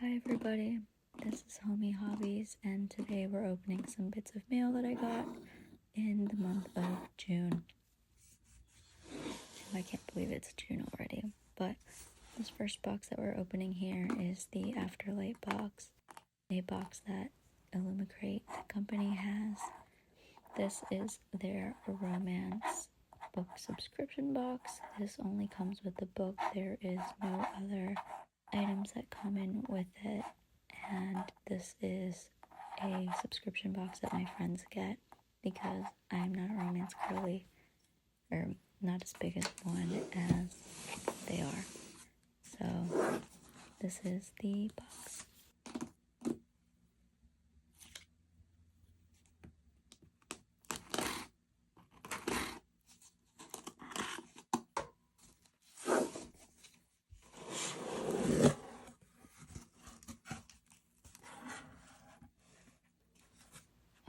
Hi everybody, this is Homey Hobbies, and today we're opening some bits of mail that I got in the month of June. I can't believe it's June already, but this first box that we're opening here is the Afterlight box, a box that Illumicrate company has. This is their romance book subscription box. This only comes with the book. There is no other items that come in with it, and this is a subscription box that my friends get because I am not a romance girly, or not as big as one as they are. So this is the box.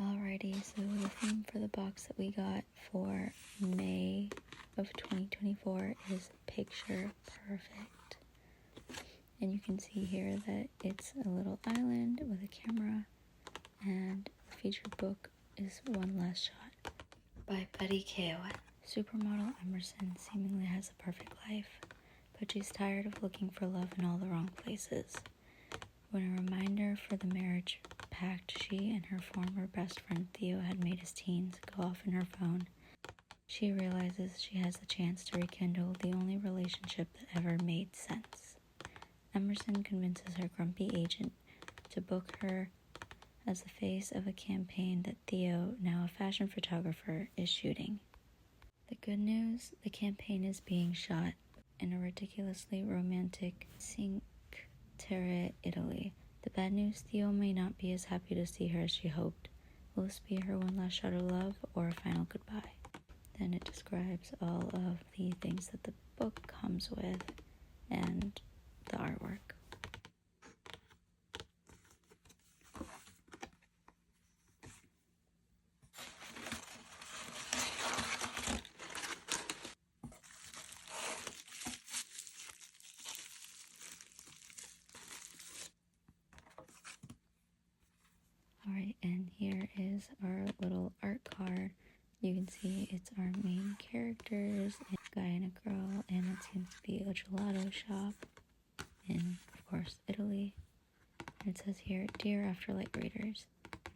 Alrighty, so the theme for the box that we got for May of 2024 is Picture Perfect. And you can see here that it's a little island with a camera, and the featured book is One Last Shot by Betty Kayowat. Supermodel Emerson seemingly has a perfect life, but she's tired of looking for love in all the wrong places. When a reminder for the marriage pact she and her former best friend Theo had made as teens go off in her phone, she realizes she has the chance to rekindle the only relationship that ever made sense. Emerson convinces her grumpy agent to book her as the face of a campaign that Theo, now a fashion photographer, is shooting. The good news, the campaign is being shot in a ridiculously romantic Cinque Terre, Italy. The bad news, Theo may not be as happy to see her as she hoped. Will this be her one last shot of love or a final goodbye? Then it describes all of the things that the book comes with and the artwork. Alright, and here is our little art card. You can see it's our main characters, a guy and a girl, and it seems to be a gelato shop in, of course, Italy. And it says here, Dear Afterlight readers,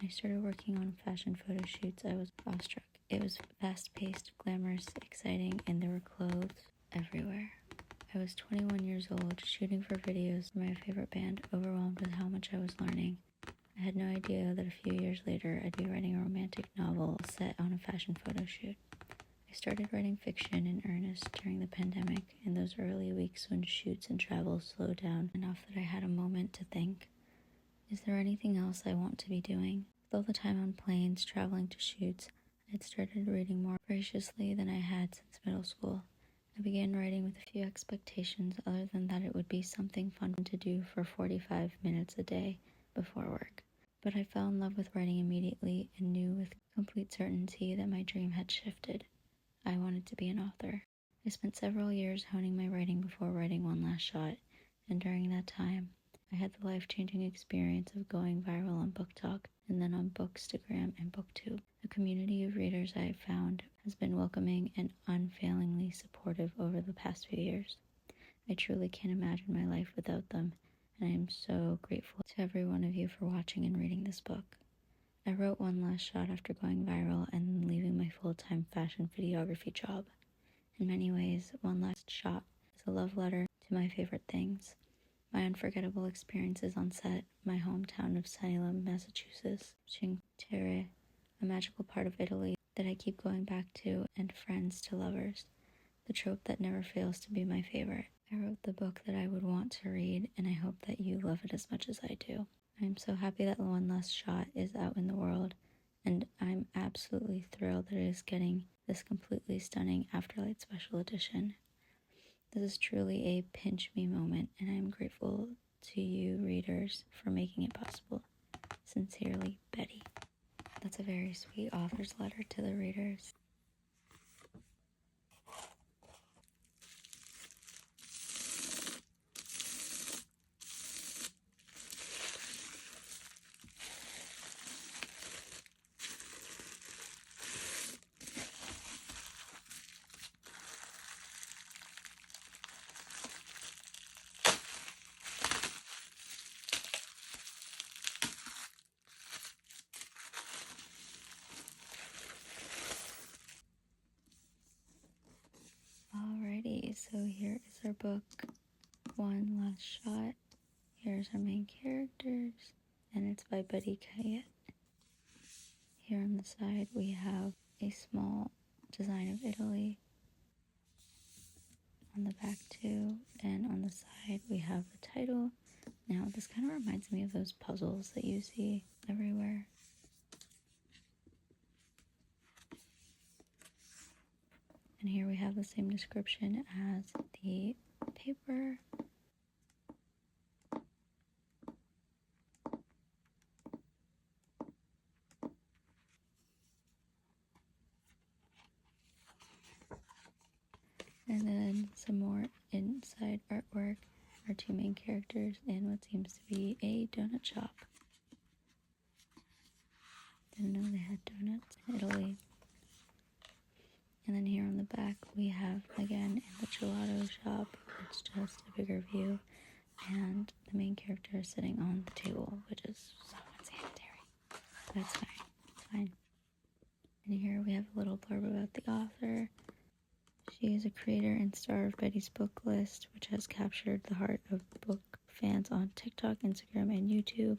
when I started working on fashion photo shoots, I was awestruck. It was fast-paced, glamorous, exciting, and there were clothes everywhere. I was 21 years old, shooting for videos for my favorite band, overwhelmed with how much I was learning. I had no idea that a few years later I'd be writing a romantic novel set on a fashion photo shoot. I started writing fiction in earnest during the pandemic, in those early weeks when shoots and travel slowed down enough that I had a moment to think, is there anything else I want to be doing? With all the time on planes, traveling to shoots, I had started reading more voraciously than I had since middle school. I began writing with a few expectations other than that it would be something fun to do for 45 minutes a day before work. But I fell in love with writing immediately and knew with complete certainty that my dream had shifted. I wanted to be an author. I spent several years honing my writing before writing One Last Shot, and during that time, I had the life-changing experience of going viral on BookTok and then on Bookstagram and Booktube. The community of readers I have found has been welcoming and unfailingly supportive over the past few years. I truly can't imagine my life without them, and I am so grateful to every one of you for watching and reading this book. I wrote One Last Shot after going viral and then leaving my full-time fashion videography job. In many ways, One Last Shot is a love letter to my favorite things. My unforgettable experiences on set, my hometown of Salem, Massachusetts, Cinque Terre, a magical part of Italy that I keep going back to, and friends to lovers, the trope that never fails to be my favorite. I wrote the book that I would want to read, and I hope that you love it as much as I do. I'm so happy that One Last Shot is out in the world, and I'm absolutely thrilled that it is getting this completely stunning Afterlight Special Edition. This is truly a pinch me moment, and I am grateful to you readers for making it possible. Sincerely, Betty. That's a very sweet author's letter to the readers. book, One Last Shot. Here's our main characters, and it's by Buddy Kayet. Here on the side we have a small design of Italy. On the back too, and on the side we have the title. Now this kind of reminds me of those puzzles that you see everywhere. And here we have the same description as the paper. And then some more inside artwork, our two main characters, and what seems to be a donut shop. Didn't know they had donuts in Italy. And then here on the back we have, again, in the gelato shop, it's just a bigger view, and the main character is sitting on the table, which is so unsanitary. But it's fine, it's fine. And here we have a little blurb about the author. She is a creator and star of Betty's Book List, which has captured the heart of book fans on TikTok, Instagram, and YouTube.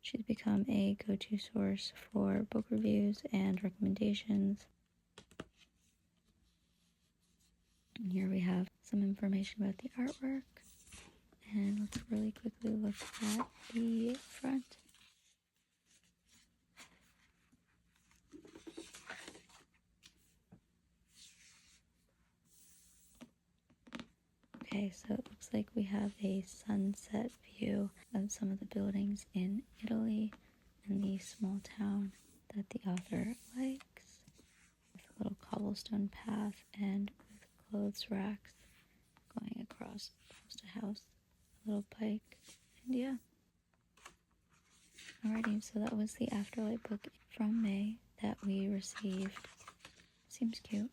She's become a go-to source for book reviews and recommendations. And here we have some information about the artwork. And let's really quickly look at the front. Okay, so it looks like we have a sunset view of some of the buildings in Italy and the small town that the author likes, with a little cobblestone path and with clothes racks going across house to house, a little pike, and yeah. Alrighty, so that was the Afterlight book from May that we received. Seems cute.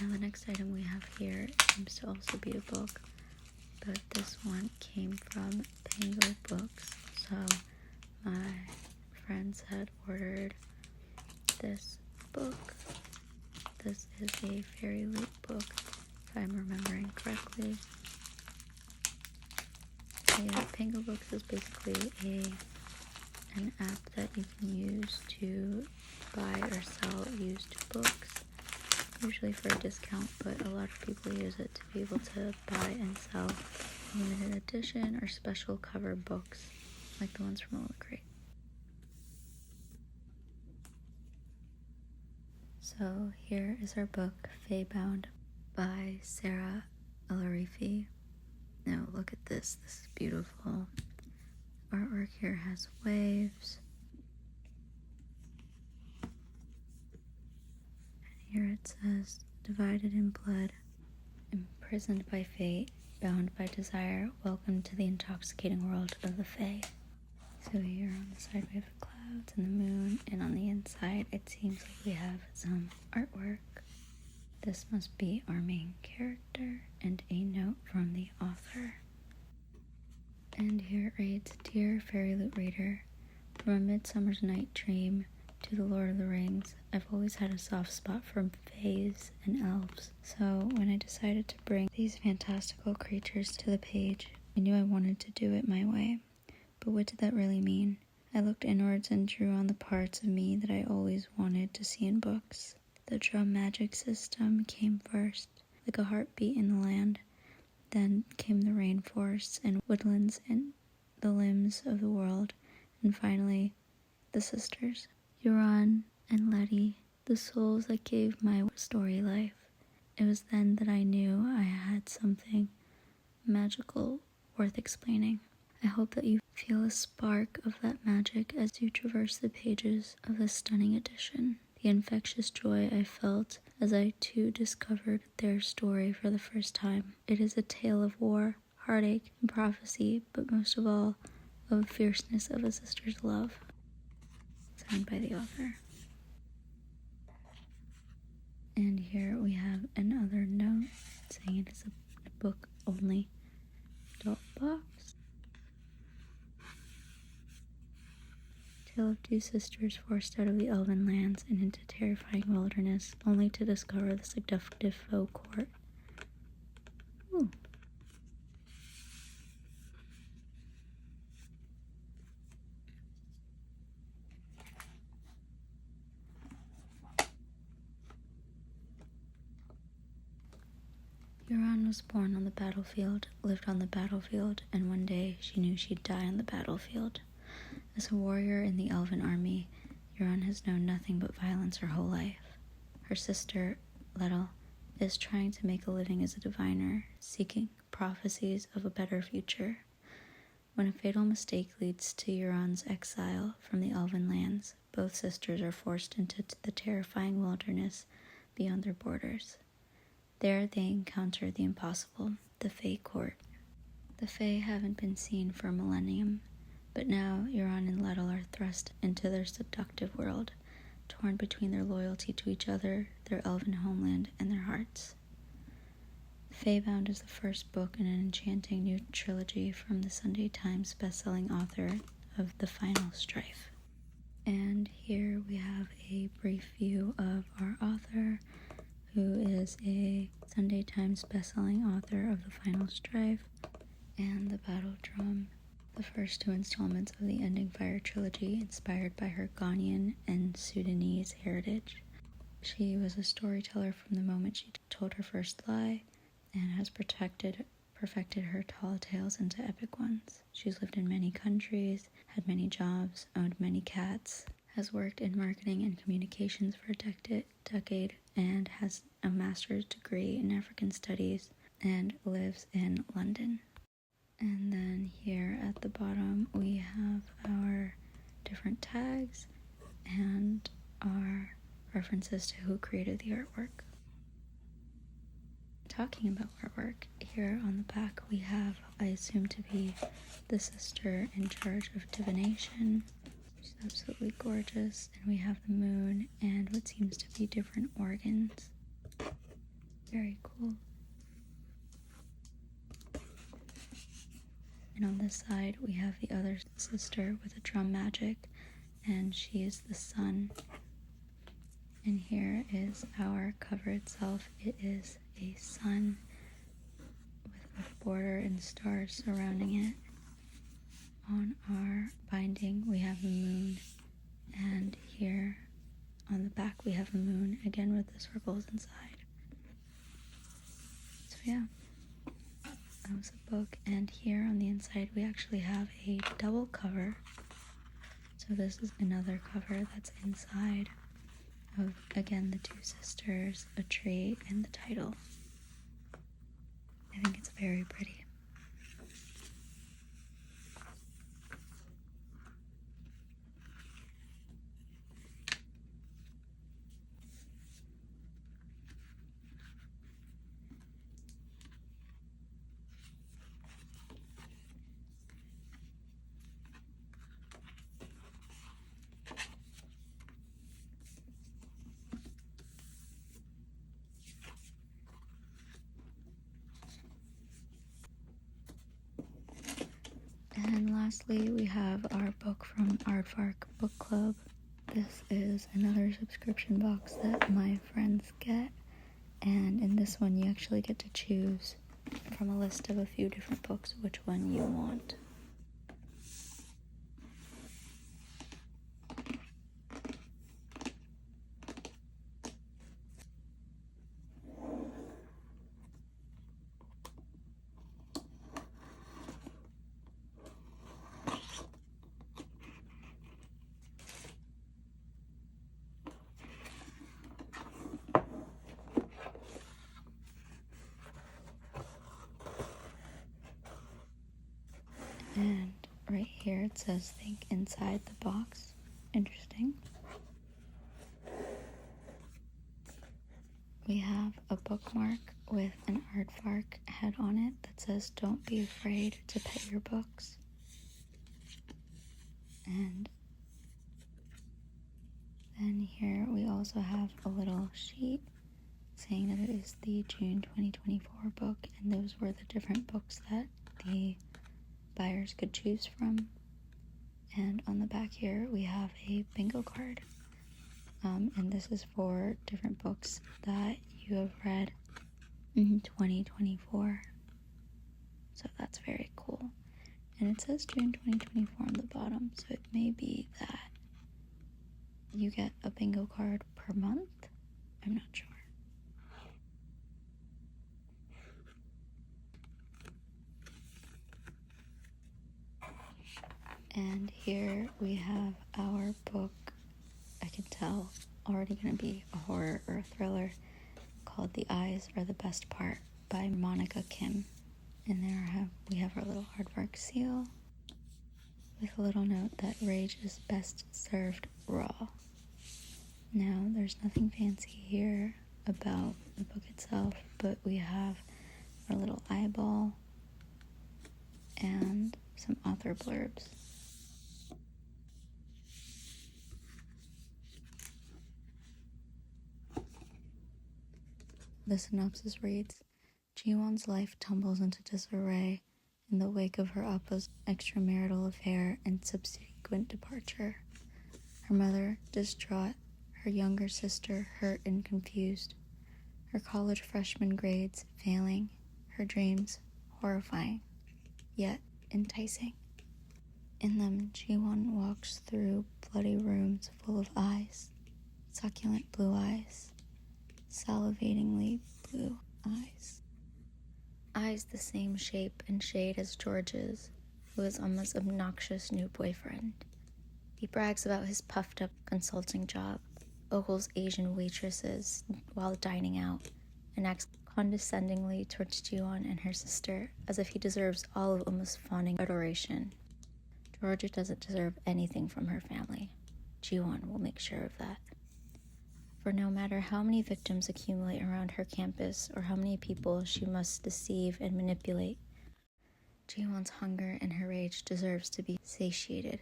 Now the next item we have here seems to also be a book, but this one came from Pango Books. So my friends had ordered this book. This is a fairy loot book, if I'm remembering correctly. Pango Books is basically an app that you can use to buy or sell used books, usually for a discount, but a lot of people use it to be able to buy and sell limited edition or special cover books, like the ones from Lola Crate. So here is our book, Feybound, by Sarah Alarifi. Now look at this. This is beautiful. Artwork here has waves. Here it says, divided in blood, imprisoned by fate, bound by desire, welcome to the intoxicating world of the Fae. So here on the side we have the clouds and the moon, and on the inside it seems like we have some artwork. This must be our main character, and a note from the author. And here it reads, Dear Fairy Loot Reader, from A Midsummer's Night Dream to The Lord of the Rings, I've always had a soft spot for fays and elves. So when I decided to bring these fantastical creatures to the page, I knew I wanted to do it my way, but what did that really mean? I looked inwards and drew on the parts of me that I always wanted to see in books. The drum magic system came first, like a heartbeat in the land. Then came the rainforests and woodlands and the limbs of the world, and finally, the sisters. Euron and Letty, the souls that gave my story life. It was then that I knew I had something magical worth explaining. I hope that you feel a spark of that magic as you traverse the pages of this stunning edition. The infectious joy I felt as I too discovered their story for the first time. It is a tale of war, heartache, and prophecy, but most of all, of the fierceness of a sister's love. Signed by the author. And here we have another note saying it is a book only adult box. Tale of two sisters forced out of the elven lands and into terrifying wilderness, only to discover the seductive foe court. Ooh. Euron was born on the battlefield, lived on the battlefield, and one day she knew she'd die on the battlefield. As a warrior in the elven army, Euron has known nothing but violence her whole life. Her sister, Letty, is trying to make a living as a diviner, seeking prophecies of a better future. When a fatal mistake leads to Euron's exile from the elven lands, both sisters are forced into the terrifying wilderness beyond their borders. There they encounter the impossible, the Fae court. The Fae haven't been seen for a millennium, but now Euron and Letty are thrust into their seductive world, torn between their loyalty to each other, their elven homeland, and their hearts. Faebound is the first book in an enchanting new trilogy from the Sunday Times bestselling author of The Final Strife. And here we have a brief view of our author, who is a Sunday Times bestselling author of The Final Strife and The Battle Drum, the first two installments of the Ending Fire trilogy inspired by her Ghanaian and Sudanese heritage. She was a storyteller from the moment she told her first lie and has perfected her tall tales into epic ones. She's lived in many countries, had many jobs, owned many cats, has worked in marketing and communications for a decade, and has a master's degree in African studies and lives in London. And then here at the bottom we have our different tags and our references to who created the artwork. Talking about artwork, here on the back we have, I assume to be the sister in charge of divination. She's absolutely gorgeous. And we have the moon and what seems to be different organs. Very cool. And on this side we have the other sister with a drum magic, and she is the sun. And here is our cover itself. It is a sun with a border and stars surrounding it. On our binding we have the moon, and here on the back we have a moon, again with the circles inside. So yeah, that was a book. And here on the inside we actually have a double cover. So this is another cover that's inside of, again, the two sisters, a tree, and the title. I think it's very pretty. And lastly, we have our book from Aardvark Book Club. This is another subscription box that my friends get, and in this one you actually get to choose from a list of a few different books which one you want. And right here it says think inside the box. Interesting. We have a bookmark with an aardvark head on it that says don't be afraid to pet your books. And then here we also have a little sheet saying that it is the June 2024 book, and those were the different books that the buyers could choose from. And on the back here we have a bingo card, and this is for different books that you have read in 2024, so that's very cool. And it says June 2024 on the bottom, so it may be that you get a bingo card per month. I'm not sure. And here we have our book, I can tell, already going to be a horror or a thriller, called The Eyes Are the Best Part by Monica Kim. And there we have our little aardvark seal with a little note that rage is best served raw. Now, there's nothing fancy here about the book itself, but we have our little eyeball and some author blurbs. The synopsis reads, Ji-won's life tumbles into disarray in the wake of her oppa's extramarital affair and subsequent departure. Her mother, distraught, her younger sister, hurt and confused, her college freshman grades failing, her dreams horrifying, yet enticing. In them, Ji-won walks through bloody rooms full of eyes, succulent blue eyes, salivatingly blue eyes. Eyes the same shape and shade as George's, who is Umma's obnoxious new boyfriend. He brags about his puffed-up consulting job, ogles Asian waitresses while dining out, and acts condescendingly towards Ji-won and her sister as if he deserves all of Umma's fawning adoration. Georgia doesn't deserve anything from her family. Ji-won will make sure of that. For no matter how many victims accumulate around her campus or how many people she must deceive and manipulate, Ji-won's hunger and her rage deserves to be satiated.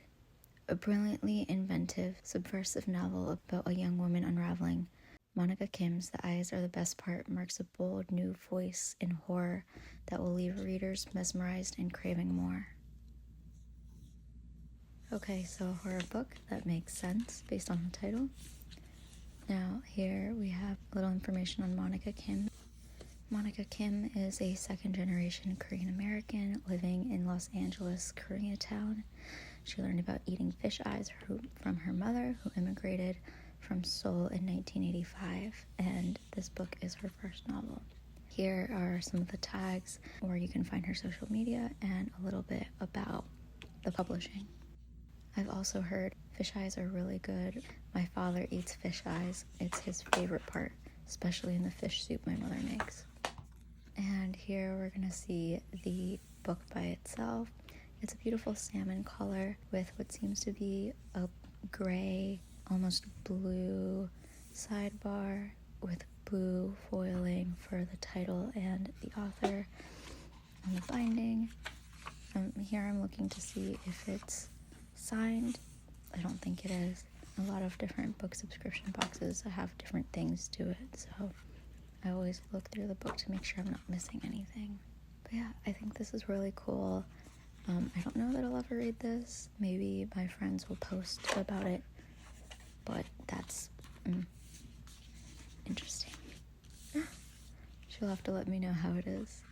A brilliantly inventive, subversive novel about a young woman unraveling, Monica Kim's The Eyes Are the Best Part marks a bold new voice in horror that will leave readers mesmerized and craving more. Okay, so a horror book that makes sense based on the title. Now, here we have a little information on Monica Kim. Monica Kim is a second-generation Korean American living in Los Angeles, Koreatown. She learned about eating fish eyes from her mother, who immigrated from Seoul in 1985, and this book is her first novel. Here are some of the tags where you can find her social media and a little bit about the publishing. I've also heard fish eyes are really good. My father eats fish eyes. It's his favorite part, especially in the fish soup my mother makes. And here we're going to see the book by itself. It's a beautiful salmon color with what seems to be a gray, almost blue sidebar with blue foiling for the title and the author on the binding. Here I'm looking to see if it's signed. I don't think it is. A lot of different book subscription boxes have different things to it, so I always look through the book to make sure I'm not missing anything. But yeah, I think this is really cool. I don't know that I'll ever read this. Maybe my friends will post about it, but that's interesting. She'll have to let me know how it is.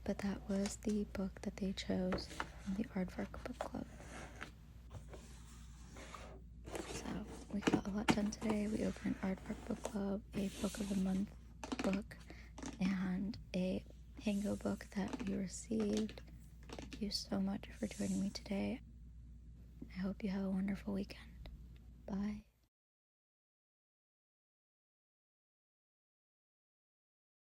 but that was the book that they chose from the Aardvark book club. So we got a lot done today. We opened Aardvark book club, a book of the month book, and a pango book that we received. Thank you so much for joining me today. I hope you have a wonderful weekend. Bye.